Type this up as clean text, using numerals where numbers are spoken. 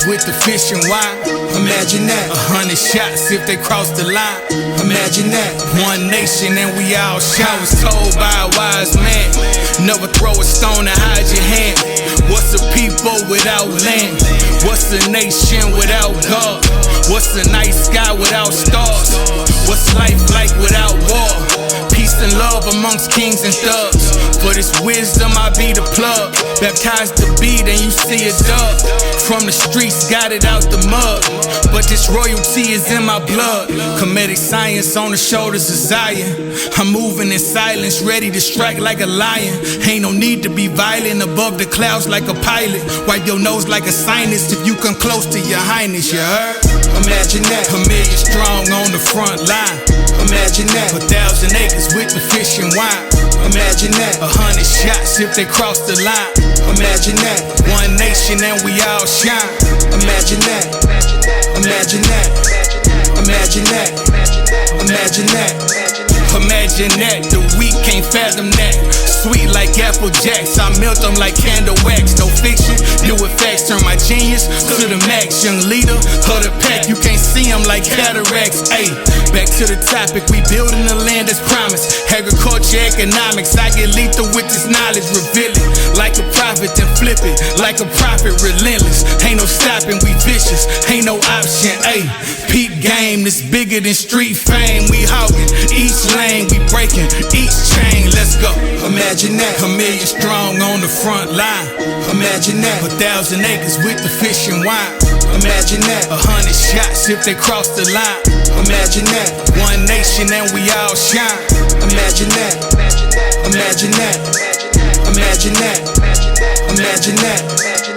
acres with the fishing wire. Imagine that. 100 shots if they cross the line. Imagine that. One nation and we all shine. I was told by a wise man, never throw a stone and hide your hand. What's a people without land? What's a nation without God? What's the night sky without stars? What's life like without war? Peace and love amongst kings and thugs. For this wisdom I be the plug. Baptized the beat and you see a dub. From the streets got it out the mud, but this royalty is in my blood. Comedic science on the shoulders of Zion. I'm moving in silence, ready to strike like a lion. Ain't no need to be violent, above the clouds like a pilot. Wipe your nose like a sinus if you come close to your highness, you heard? Imagine that. 1 million strong on the front line. Imagine that. 1,000 acres with the fish and wine. Imagine that. 100 shots if they cross the line. Imagine that. One nation and we all shine. Imagine that. Imagine that. Imagine that. Imagine that. Imagine that, the weak can't fathom that. Sweet like Apple Jacks, I melt them like candle wax. No fiction, new effects, turn my genius to the max. Young leader of the pack, you can't see them like cataracts. Ayy, back to the topic, we building the land that's promised. Agriculture, economics, I get lethal with this knowledge. Reveal it like a prophet, then flip it like a prophet, relentless. Ain't no stopping, we vicious, ain't no option. Ayy, peep game, this bigger than street fame. We hogging each lane, we breaking each chain. Let's go. Imagine that. 1 million strong on the front line. Imagine that. 1,000 acres with the fish and wine. Imagine that. 100 shots if they cross the line. Imagine that. One nation and we all shine. Imagine that. Imagine that. Imagine that. Imagine that.